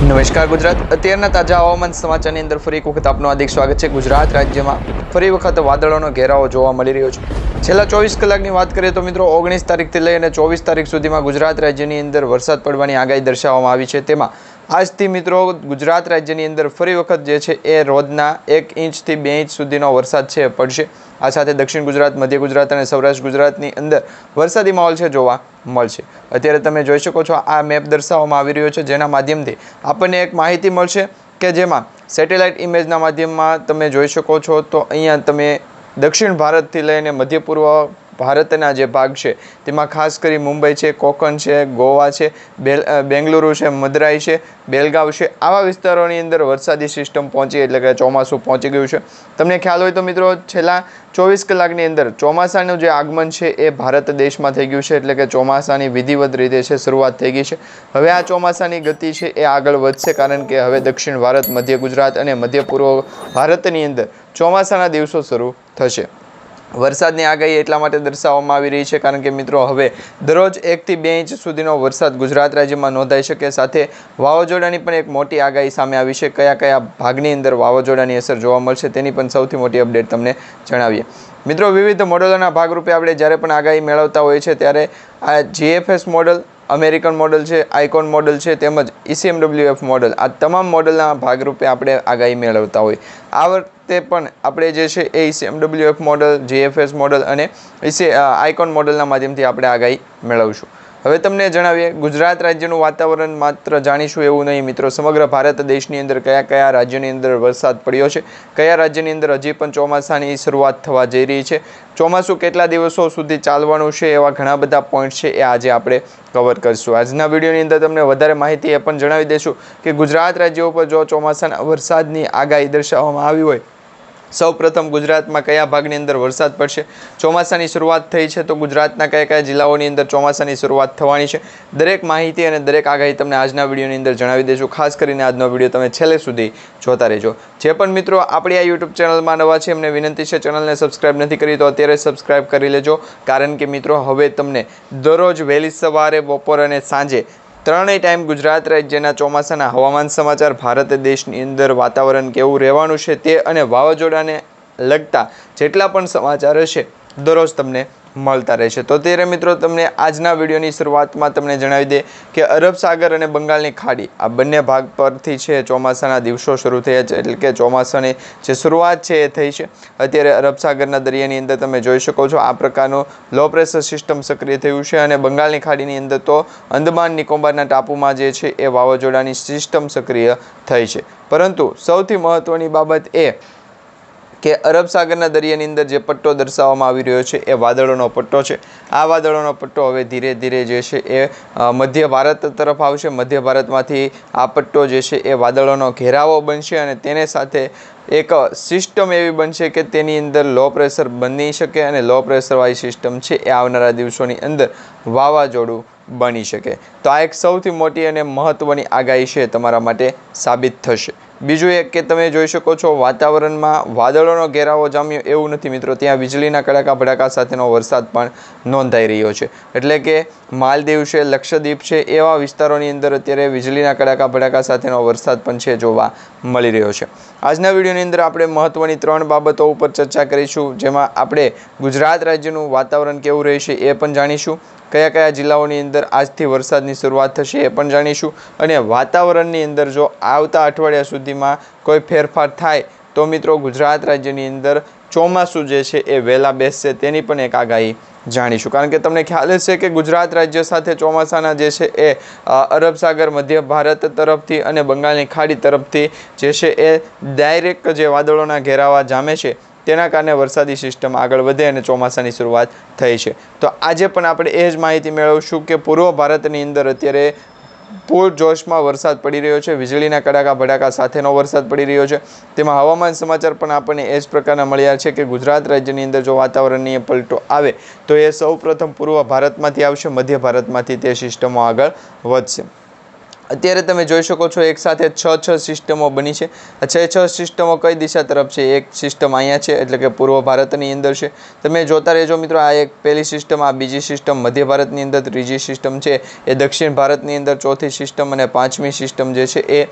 નમસ્કાર ગુજરાત અત્યારના તાજા હવામાન સમાચારની અંદર ફરી એક વખત આપનું હાર્દિક સ્વાગત છે। ગુજરાત રાજ્યમાં ફરી વખત વાદળોનો ઘેરાવો જોવા મળી રહ્યો છે। છેલ્લા 24 કલાકની વાત કરીએ તો મિત્રો 19 તારીખથી લઈ અને 24 તારીખ સુધીમાં ગુજરાત રાજ્યની અંદર વરસાદ પડવાની આગાહી દર્શાવવામાં આવી છે। તેમાં આજથી મિત્રો ગુજરાત રાજ્યની અંદર ફરી વખત જે છે એ રોજના 1 ઇંચથી 2 ઇંચ સુધીનો વરસાદ છે પડશે। આ સાથે દક્ષિણ ગુજરાત, મધ્ય ગુજરાત અને સૌરાષ્ટ્ર ગુજરાતની અંદર વરસાદી માહોલ છે જોવા મળશે। અત્યારે તમે જોઈ શકો છો આ મેપ દર્શાવવામાં આવી રહ્યો છે, જેના માધ્યમથી આપણને એક માહિતી મળશે કે જેમાં સેટેલાઇટ ઇમેજના માધ્યમમાં તમે જોઈ શકો છો તો અહીંયા તમે દક્ષિણ ભારતથી લઈને મધ્ય પૂર્વ ભારતના જે ભાગ છે તેમાં ખાસ કરી મુંબઈ છે, કોકણ છે, ગોવા છે, બેંગલુરુ છે, મદરાઈ છે, બેલગાવ છે, આવા વિસ્તારોની અંદર વરસાદી સિસ્ટમ પહોંચી એટલે કે ચોમાસું પહોંચી ગયું છે। તમને ખ્યાલ હોય તો મિત્રો છેલ્લા 24 કલાકની અંદર ચોમાસાનું જે આગમન છે એ ભારત દેશમાં થઈ ગયું છે, એટલે કે ચોમાસાની વિધિવત રીતે છે શરૂઆત થઈ ગઈ છે। હવે આ ચોમાસાની ગતિ છે એ આગળ વધશે, કારણ કે હવે દક્ષિણ ભારત, મધ્ય ગુજરાત અને મધ્ય પૂર્વ ભારતની અંદર ચોમાસાના દિવસો શરૂ થશે। વરસાદની આગાહી એટલા માટે દર્શાવવામાં આવી રહી છે કારણ કે મિત્રો હવે દરરોજ 1 થી 2 ઇંચ સુધીનો વરસાદ ગુજરાત રાજ્યમાં નોંધાઈ શકે। સાથે વાવાઝોડાની પણ એક મોટી આગાહી સામે આવી છે। કયા કયા ભાગની અંદર વાવાઝોડાની અસર જોવા મળશે તેની પણ સૌથી મોટી અપડેટ તમને જણાવીએ। મિત્રો વિવિધ મોડલોના ભાગરૂપે આપણે જ્યારે પણ આગાહી મેળવતા હોઈએ છીએ ત્યારે આ GFS મોડલ, અમેરિકન મોડલ છે, આઇકોન મોડલ છે, તેમજ ECMWF મોડલ, આ તમામ મોડલના ભાગરૂપે આપણે આગાહી મેળવતા હોય। આ વખતે પણ આપણે જે છે એ ECMWF મોડલ, GFS મોડલ અને આઇકોન મોડલના માધ્યમથી આપણે આગાહી મેળવશું। હવે તમને જણાવીએ ગુજરાત રાજ્યનું વાતાવરણ માત્ર જાણીશું એવું નહીં મિત્રો, સમગ્ર ભારત દેશની અંદર કયા કયા રાજ્યોની અંદર વરસાદ પડ્યો છે, કયા રાજ્યની અંદર હજી પણ ચોમાસાની શરૂઆત થવા જઈ રહી છે, ચોમાસું કેટલા દિવસો સુધી ચાલવાનું છે, એવા ઘણા બધા પોઈન્ટ છે એ આજે આપણે કવર કરીશું। આજના વિડીયોની અંદર તમને વધારે માહિતી એ પણ જણાવી દઈશું કે ગુજરાત રાજ્ય ઉપર જો ચોમાસાના વરસાદની આગાહી દર્શાવવામાં આવી હોય, સૌપ્રથમ ગુજરાતમાં કયા ભાગની અંદર વરસાદ પડશે, ચોમાસાની શરૂઆત થઈ છે તો ગુજરાતના કયા કયા જિલ્લાઓની અંદર ચોમાસાની શરૂઆત થવાની છે, દરેક માહિતી અને દરેક આગાહી તમને આજના વિડીયોની અંદર જણાવી દઈશું। ખાસ કરીને આજનો વિડીયો તમે છેલ્લે સુધી જોતા રહેજો। જે પણ મિત્રો આપણી આ યુટ્યુબ ચેનલમાં નવા છે એમને વિનંતી છે ચેનલને સબસ્ક્રાઇબ નથી કરી તો અત્યારે સબસ્ક્રાઇબ કરી લેજો, કારણ કે મિત્રો હવે તમને દરરોજ વહેલી સવારે, બપોર અને સાંજે ત્રણેય ટાઈમ ગુજરાત રાજ્યના ચોમાસાના હવામાન સમાચાર, ભારત દેશની અંદર વાતાવરણ કેવું રહેવાનું છે તે અને વાવાઝોડાને લગતા જેટલા પણ સમાચાર હશે દરરોજ તમને મળતા રહેશે। તો ત્યારે મિત્રો તમને આજના વિડીયોની શરૂઆતમાં તમને જણાવી દે કે અરબ સાગર અને બંગાળની ખાડી આ બંને ભાગ પરથી છે ચોમાસાના દિવસો શરૂ થયા છે, એટલે કે ચોમાસાની જે શરૂઆત છે એ થઈ છે। અત્યારે અરબ સાગરના દરિયાની અંદર તમે જોઈ શકો છો આ પ્રકારનું લો પ્રેશર સિસ્ટમ સક્રિય થયું છે અને બંગાળની ખાડીની અંદર તો અંદમાન નિકોબારના ટાપુમાં જે છે એ વાવાઝોડાની સિસ્ટમ સક્રિય થઈ છે। પરંતુ સૌથી મહત્ત્વની બાબત એ કે અરબ સાગરના દરિયાની અંદર જે પટ્ટો દર્શાવવામાં આવી રહ્યો છે એ વાદળોનો પટ્ટો છે। આ વાદળોનો પટ્ટો હવે ધીરે ધીરે જે છે એ મધ્ય ભારત તરફ આવશે। મધ્ય ભારતમાંથી આ પટ્ટો જે છે એ વાદળોનો ઘેરાવો બનશે અને તેને સાથે એક સિસ્ટમ એવી બનશે કે તેની અંદર લો પ્રેશર બની શકે અને લો પ્રેશરવાળી સિસ્ટમ છે એ આવનારા દિવસોની અંદર વાવાઝોડું બની શકે। તો આ એક સૌથી મોટી અને મહત્ત્વની આગાહી છે તમારા માટે સાબિત થશે। બીજું એક કે તમે જોઈ શકો છો વાતાવરણમાં વાદળોનો ઘેરાવો જામ્યો એવું નથી મિત્રો, ત્યાં વીજળીના કડાકા ભડાકા સાથેનો વરસાદ પણ નોંધાઈ રહ્યો છે, એટલે કે માલદીવ છે, લક્ષદ્વીપ છે, એવા વિસ્તારોની અંદર અત્યારે વીજળીના કડાકા ભડાકા સાથેનો વરસાદ પણ છે જોવા મળી રહ્યો છે। આજના વિડીયોની અંદર આપણે મહત્ત્વની 3 બાબતો ઉપર ચર્ચા કરીશું, જેમાં આપણે ગુજરાત રાજ્યનું વાતાવરણ કેવું રહેશે એ પણ જાણીશું, કયા કયા જિલ્લાઓની અંદર આજથી વરસાદની શરૂઆત થશે એ પણ જાણીશું, અને વાતાવરણની અંદર જો આવતા અઠવાડિયા સુધીમાં કોઈ ફેરફાર થાય તો મિત્રો ગુજરાત રાજ્યની અંદર ચોમાસું જે છે એ વહેલા બેસશે તેની પણ એક આગાહી જાણીશું। કારણ કે તમને ખ્યાલ હશે કે ગુજરાત રાજ્ય સાથે ચોમાસાના જે છે એ અરબ સાગર, મધ્ય ભારત તરફથી અને બંગાળની ખાડી તરફથી જે છે એ ડાયરેક્ટ જે વાદળોના ઘેરાવા જામે છે તેના કારણે વરસાદી સિસ્ટમ આગળ વધે અને ચોમાસાની શરૂઆત થઈ છે। તો આજે પણ આપણે એ જ માહિતી મેળવશું કે પૂર્વ ભારતની અંદર અત્યારે પૂરજોશમાં વરસાદ પડી રહ્યો છે, વીજળીના કડાકા ભડાકા સાથેનો વરસાદ પડી રહ્યો છે। તેમાં હવામાન સમાચાર પણ આપણને એ જ પ્રકારના મળ્યા છે કે ગુજરાત રાજ્યની અંદર જો વાતાવરણની પલટો આવે તો એ સૌપ્રથમ પૂર્વ ભારતમાંથી આવશે, મધ્ય ભારતમાંથી તે સિસ્ટમો આગળ વધશે। અત્યારે તમે જોઈ શકો છો એક સાથે 6 સિસ્ટમો બની છે. આ 6 સિસ્ટમો કઈ દિશા તરફ છે? એક સિસ્ટમ અહીંયા છે એટલે કે પૂર્વ ભારતની અંદર છે. તમે જોતા રહેજો મિત્રો. આ એક પહેલી સિસ્ટમ, આ બીજી સિસ્ટમ મધ્ય ભારતની અંદર, ત્રીજી સિસ્ટમ છે એ દક્ષિણ ભારતની અંદર, ચોથી સિસ્ટમ અને પાંચમી સિસ્ટમ જે છે એ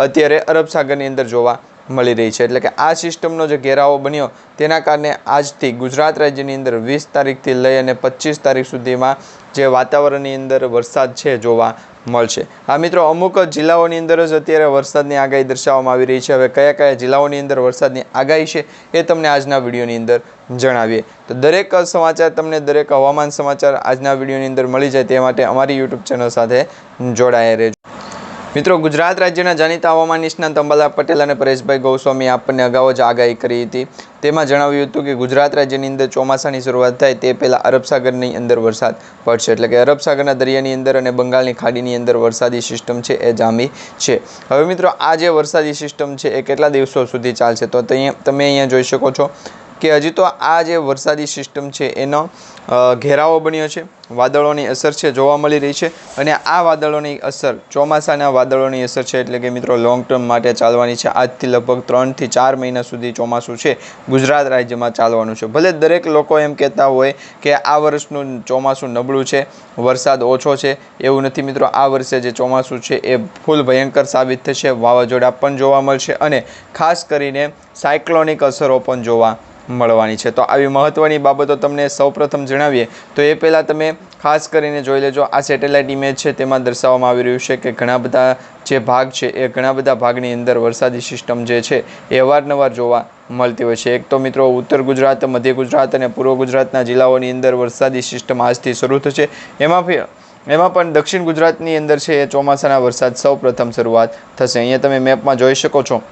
અત્યારે અરબ સાગરની અંદર જોવા મળી રહી છે. એટલે કે આ સિસ્ટમનો જે ઘેરાવો બન્યો તેના કારણે આજથી ગુજરાત રાજ્યની અંદર 20 તારીખથી લઈ અને 25 તારીખ સુધીમાં જે વાતાવરણની અંદર વરસાદ છે જોવા મળશે. આ મિત્રો અમુક જિલ્લાઓની અંદર જ અત્યારે વરસાદની આગાહી દર્શાવવામાં આવી રહી છે. હવે કયા કયા જિલ્લાઓની અંદર વરસાદની આગાહી છે એ તમને આજના વિડીયોની અંદર જણાવીએ. તો દરેક સમાચાર તમને, દરેક હવામાન સમાચાર આજના વિડીયોની અંદર મળી જાય તે માટે અમારી યુટ્યુબ ચેનલ સાથે જોડાયા રહેજો. મિત્રો, ગુજરાત રાજ્યના જાણીતા હવામાન નિષ્ણાત અંબાલાલ પટેલ અને પરેશભાઈ ગોસ્વામી આપણને અગાઉ જ આગાહી કરી હતી. તેમાં જણાવ્યું હતું કે ગુજરાત રાજ્યની અંદર ચોમાસાની શરૂઆત થાય તે પહેલાં અરબ સાગરની અંદર વરસાદ પડશે. એટલે કે અરબ સાગરના દરિયાની અંદર અને બંગાળની ખાડીની અંદર વરસાદી સિસ્ટમ છે એ જામી છે. હવે મિત્રો, આ જે વરસાદી સિસ્ટમ છે એ કેટલા દિવસો સુધી ચાલશે? તો તમે અહીંયા જોઈ શકો છો કે હજી તો આ જે વરસાદી સિસ્ટમ છે એનો ઘેરાવો બન્યો છે, વાદળોની અસર છે જોવા મળી રહી છે. અને આ વાદળોની અસર ચોમાસાના વાદળોની અસર છે એટલે કે મિત્રો લોંગ ટર્મ માટે ચાલવાની છે. આજથી લગભગ 3 થી 4 મહિના સુધી ચોમાસું છે ગુજરાત રાજ્યમાં ચાલવાનું છે. ભલે દરેક લોકો એમ કહેતા હોય કે આ વર્ષનું ચોમાસું નબળું છે, વરસાદ ઓછો છે, એવું નથી મિત્રો. આ વર્ષે જે ચોમાસું છે એ ફૂલ ભયંકર સાબિત થશે. વાવાઝોડા પણ જોવા મળશે અને ખાસ કરીને સાયક્લોનિક અસરો પણ જોવા મળવાની છે. તો આવી મહત્ત્વની બાબતો તમને સૌપ્રથમ જણાવીએ તો એ પહેલાં તમે ખાસ કરીને જોઈ લેજો. આ સેટેલાઇટ ઇમેજ છે તેમાં દર્શાવવામાં આવી રહ્યું છે કે ઘણા બધા જે ભાગ છે એ ઘણા બધા ભાગની અંદર વરસાદી સિસ્ટમ જે છે એ અવારનવાર જોવા મળતી હોય છે. એક તો મિત્રો ઉત્તર ગુજરાત, મધ્ય ગુજરાત અને પૂર્વ ગુજરાતના જિલ્લાઓની અંદર વરસાદી સિસ્ટમ આજથી શરૂ થશે. એમાં પણ દક્ષિણ ગુજરાતની અંદર છે એ ચોમાસાના વરસાદ સૌપ્રથમ શરૂઆત થશે. અહીંયા તમે મેપમાં જોઈ શકો છો,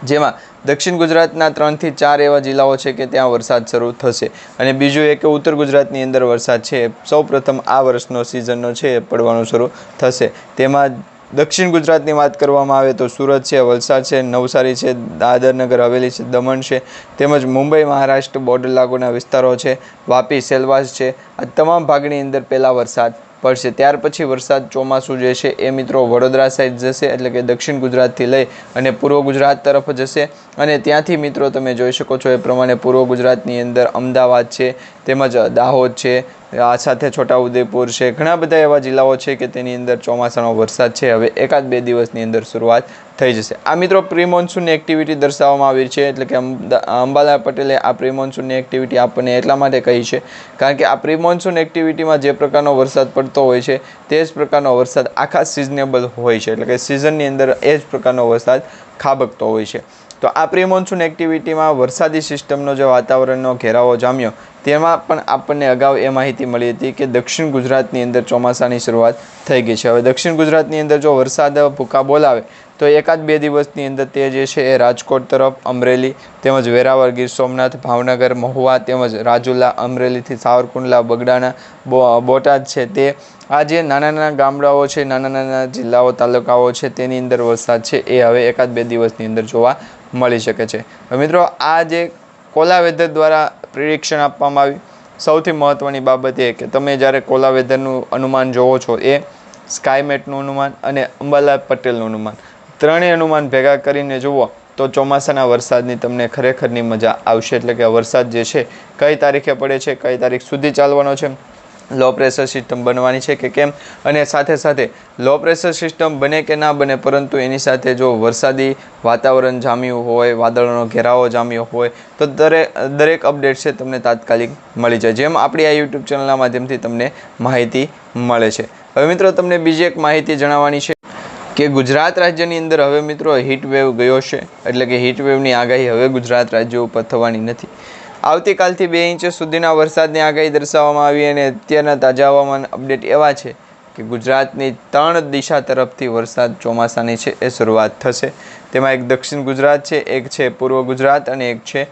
જેમાં દક્ષિણ ગુજરાતના 3 થી 4 એવા જિલ્લાઓ છે કે ત્યાં વરસાદ શરૂ થશે. અને બીજું એક ઉત્તર ગુજરાતની અંદર વરસાદ છે સૌપ્રથમ આ વર્ષનો સિઝનનો છે એ પડવાનું શરૂ થશે. તેમાં દક્ષિણ ગુજરાતની વાત કરવામાં આવે તો સુરત છે, વલસાડ છે, નવસારી છે, દાદર નગર હવેલી છે, દમણ છે, તેમજ મુંબઈ મહારાષ્ટ્ર બોર્ડર લાગુના વિસ્તારો છે, વાપી, સેલવાસ છે, આ તમામ ભાગની અંદર પહેલા વરસાદ પડશે. ત્યાર પછી વરસાદ ચોમાસું જે છે એ મિત્રો વડોદરા સાઈડ જશે એટલે કે દક્ષિણ ગુજરાતથી લઈ અને પૂર્વ ગુજરાત તરફ જશે. અને ત્યાંથી મિત્રો તમે જોઈ શકો છો એ પ્રમાણે પૂર્વ ગુજરાતની અંદર અમદાવાદ છે, તેમજ દાહોદ છે, આ સાથે છોટાઉદેપુર છે, ઘણા બધા એવા જિલ્લાઓ છે કે તેની અંદર ચોમાસાનો વરસાદ છે હવે 1-2 દિવસની અંદર શરૂઆત થઈ જશે. આ મિત્રો પ્રી મોન્સૂનની એક્ટિવિટી દર્શાવવામાં આવી છે. એટલે કે અંબાલાલ પટેલે આ પ્રી મોન્સૂનની એક્ટિવિટી આપણને એટલા માટે કહી છે કારણ કે આ પ્રી મોન્સૂન એક્ટિવિટીમાં જે પ્રકારનો વરસાદ પડતો હોય છે તે જ પ્રકારનો વરસાદ આખા સિઝનેબલ હોય છે. એટલે કે સિઝનની અંદર એ જ પ્રકારનો વરસાદ ખાબકતો હોય છે. તો આ પ્રી મોન્સૂન એક્ટિવિટીમાં વરસાદી સિસ્ટમનો જે વાતાવરણનો ઘેરાવો જામ્યો તેમાં પણ આપણને અગાઉ એ માહિતી મળી હતી કે દક્ષિણ ગુજરાતની અંદર ચોમાસાની શરૂઆત થઈ ગઈ છે. હવે દક્ષિણ ગુજરાતની અંદર જો વરસાદ ભૂકા બોલાવે તો 1-2 દિવસની અંદર તે જે છે એ રાજકોટ તરફ, અમરેલી તેમજ વેરાવળ, ગીર સોમનાથ, ભાવનગર, મહુવા તેમજ રાજુલા, અમરેલીથી સાવરકુંડલા, બગડાના, બોટાદ છે તે આ જે નાના નાના ગામડાઓ છે, નાના નાના જિલ્લાઓ, તાલુકાઓ છે તેની અંદર વરસાદ છે એ હવે 1-2 દિવસની અંદર જોવા મળી શકે છે. મિત્રો, આ જે કોલા વેધર દ્વારા પ્રિડિક્શન આપવામાં આવી, સૌથી મહત્ત્વની બાબત એ કે તમે જ્યારે કોલા વેધરનું અનુમાન જોવો છો એ સ્કાયમેટનું અનુમાન અને અંબાલાલ પટેલનું અનુમાન, ત્રણેય અનુમાન ભેગા કરીને જુઓ તો ચોમાસાના વરસાદની તમને ખરેખરની મજા આવશે. એટલે કે વરસાદ જે છે કઈ તારીખે પડે છે, કઈ તારીખ સુધી ચાલવાનો છે, લો પ્રેશર સિસ્ટમ બનવાની છે કે કેમ, અને સાથે સાથે લો પ્રેશર સિસ્ટમ બને કે ના બને પરંતુ એની સાથે જો વરસાદી વાતાવરણ જામ્યું હોય, વાદળોનો ઘેરાવો જામ્યો હોય તો દરેક અપડેટ છે તમને તાત્કાલિક મળી જાય, જેમ આપણી આ યુટ્યુબ ચેનલના માધ્યમથી તમને માહિતી મળે છે. હવે મિત્રો, તમને બીજી એક માહિતી જણાવવાની છે કે ગુજરાત રાજ્યની અંદર હવે મિત્રો હીટ વેવ ગયો છે. એટલે કે હીટ વેવની આગાહી હવે ગુજરાત રાજ્ય ઉપર થવાની નથી. આવતીકાલથી 2 ઇંચ સુધીના વરસાદની આગાહી દર્શાવવામાં આવી અને અત્યારના તાજા હવામાન અપડેટ એવા છે કે ગુજરાતની 3 દિશા તરફથી વરસાદ ચોમાસાની છે એ શરૂઆત થશે. તેમાં એક દક્ષિણ ગુજરાત છે, એક છે પૂર્વ ગુજરાત અને એક છે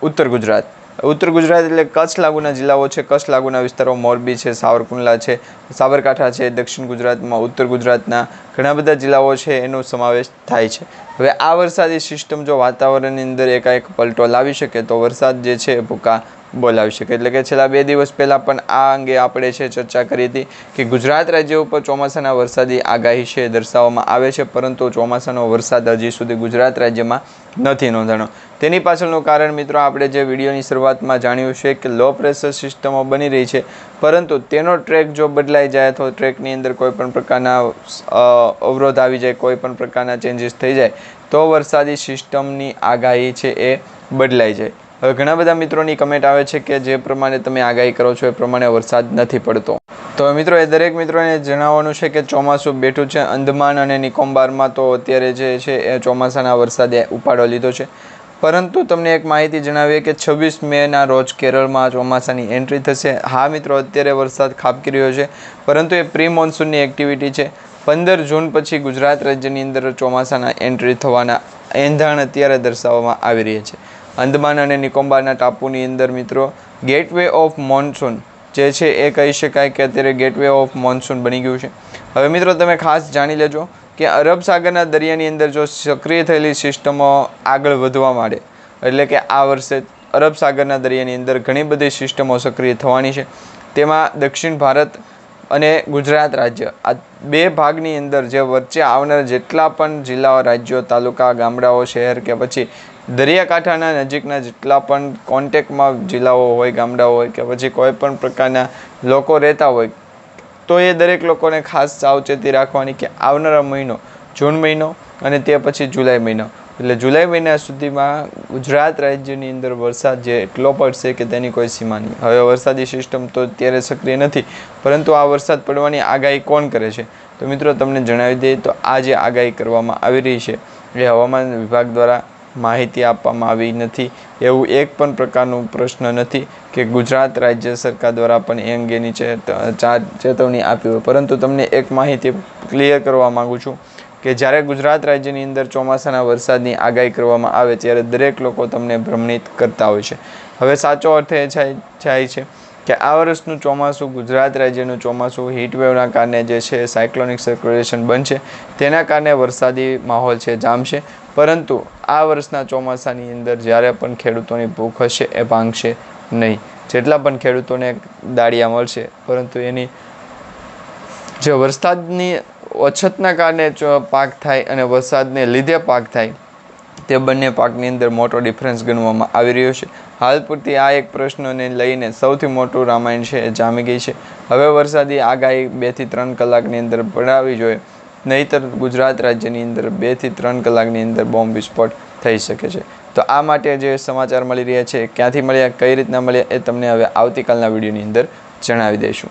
ઉત્તર ગુજરાત. ઉત્તર ગુજરાત એટલે કચ્છ લાગુના જિલ્લાઓ છે, કચ્છ લાગુના વિસ્તારો, મોરબી છે, સાવરકુંડલા છે, સાબરકાંઠા છે. દક્ષિણ ગુજરાતમાં ઉત્તર ગુજરાતના ઘણા બધા જિલ્લાઓ છે એનો સમાવેશ થાય છે. હવે આ વરસાદી સિસ્ટમ જો વાતાવરણની અંદર એકાએક પલટો લાવી શકે તો વરસાદ જે છે ભૂકા બોલાવી શકે. એટલે કે છેલ્લા 2 દિવસ પહેલાં પણ આ અંગે આપણે ચર્ચા કરી હતી કે ગુજરાત રાજ્ય ઉપર ચોમાસાના વરસાદી આગાહી છે દર્શાવવામાં આવે છે, પરંતુ ચોમાસાનો વરસાદ હજી સુધી ગુજરાત રાજ્યમાં નથી નોંધાણો. તેની પાછળનું કારણ મિત્રો આપણે જે વિડીયોની શરૂઆતમાં જાણ્યું છે કે લો પ્રેશર સિસ્ટમો બની રહી છે, પરંતુ તેનો ટ્રેક જો બદલાઈ જાય તો ટ્રેકની અંદર કોઈ પણ પ્રકારના અવરોધ આવી જાય, કોઈ પણ પ્રકારના ચેન્જીસ થઈ જાય તો વરસાદી સિસ્ટમની આગાહી છે એ બદલાઈ જાય. હવે ઘણા બધા મિત્રોની કમેન્ટ આવે છે કે જે પ્રમાણે તમે આગાહી કરો છો એ પ્રમાણે વરસાદ નથી પડતો. તો મિત્રો એ દરેક મિત્રોને જણાવવાનું છે કે ચોમાસું બેઠું છે. અંદમાન અને નિકોબારમાં તો અત્યારે જે છે એ ચોમાસાના વરસાદે ઉપાડો લીધો છે, પરંતુ તમને એક માહિતી જણાવીએ કે 26 મેના રોજ કેરળમાં ચોમાસાની એન્ટ્રી થશે. હા મિત્રો, અત્યારે વરસાદ ખાબકી રહ્યો છે, પરંતુ એ પ્રી મોન્સૂનની એક્ટિવિટી છે. 15 જૂન પછી ગુજરાત રાજ્યની અંદર ચોમાસાના એન્ટ્રી થવાના એંધાણ અત્યારે દર્શાવવામાં આવી રહ્યા છે. અંદમાન અને નિકોબારના ટાપુની અંદર મિત્રો ગેટવે ઓફ મોન્સૂન જે છે એ કહી શકાય કે અત્યારે ગેટવે ઓફ મોન્સૂન બની ગયું છે. હવે મિત્રો તમે ખાસ જાણી લેજો કે અરબ સાગરના દરિયાની અંદર જો સક્રિય થયેલી સિસ્ટમો આગળ વધવા માંડે, એટલે કે આ વર્ષે અરબ સાગરના દરિયાની અંદર ઘણી બધી સિસ્ટમો સક્રિય થવાની છે. તેમાં દક્ષિણ ભારત અને ગુજરાત રાજ્ય આ 2 ભાગની અંદર જે વચ્ચે આવનાર જેટલા પણ જિલ્લાઓ, રાજ્યો, તાલુકા, ગામડાઓ, શહેર કે પછી દરિયાકાંઠાના નજીકના જેટલા પણ કોન્ટેક્ટમાં જિલ્લાઓ હોય, ગામડાઓ હોય કે પછી કોઈ પણ પ્રકારના લોકો રહેતા હોય, તો એ દરેક લોકોને ખાસ સાવચેતી રાખવાની કે આવનારા મહિનો જૂન મહિનો અને તે પછી જુલાઈ મહિનો, એટલે જુલાઈ મહિના સુધીમાં ગુજરાત રાજ્યની અંદર વરસાદ જે એટલો પડશે કે તેની કોઈ સીમા નહીં. હવે વરસાદી સિસ્ટમ તો અત્યારે સક્રિય નથી, પરંતુ આ વરસાદ પડવાની આગાહી કોણ કરે છે? તો મિત્રો તમને જણાવી દઈએ તો આ જે આગાહી કરવામાં આવી રહી છે એ હવામાન વિભાગ દ્વારા માહિતી આપવામાં આવી નથી. એવું એક પણ પ્રકારનું પ્રશ્ન નથી કે ગુજરાત રાજ્ય સરકાર દ્વારા પણ એ અંગેની ચેતવણી આપી હોય, પરંતુ તમને એક માહિતી ક્લિયર કરવા માગું છું કે જ્યારે ગુજરાત રાજ્યની અંદર ચોમાસાના વરસાદની આગાહી કરવામાં આવે ત્યારે દરેક લોકો તમને ભ્રમિત કરતા હોય છે. હવે સાચો અર્થ એ થાય છે કે આ વર્ષનું ચોમાસું, ગુજરાત રાજ્યનું ચોમાસું હીટવેવના કારણે જે છે સાયક્લોનિક સર્ક્યુલેશન બનશે, તેના કારણે વરસાદી માહોલ છે જામશે, પરંતુ આ વર્ષના ચોમાસાની અંદર જ્યારે પણ ખેડૂતોની ભૂખ હશે એ ભાંગશે નહીં. જેટલા પણ ખેડૂતોને દાળિયા મળશે, પરંતુ એની જે વરસાદની અછતના કારણે પાક થાય અને વરસાદને લીધે પાક થાય, તે બંને પાકની અંદર મોટો ડિફરન્સ ગણવામાં આવી રહ્યો છે. હાલ પૂરતી આ એક પ્રશ્નને લઈને સૌથી મોટું રામાયણ છે એ જામી ગઈ છે. હવે વરસાદી આગાહી 2 થી 3 કલાકની અંદર પડાવવી જોઈએ, નહીંતર ગુજરાત રાજ્યની અંદર 2 થી 3 કલાકની અંદર બોમ્બ વિસ્ફોટ થઈ શકે છે. તો આ માટે જે સમાચાર મળી રહ્યા છે, ક્યાંથી મળ્યા, કઈ રીતના મળ્યા, એ તમને હવે આવતીકાલના વિડીયોની અંદર જણાવી દઈશું.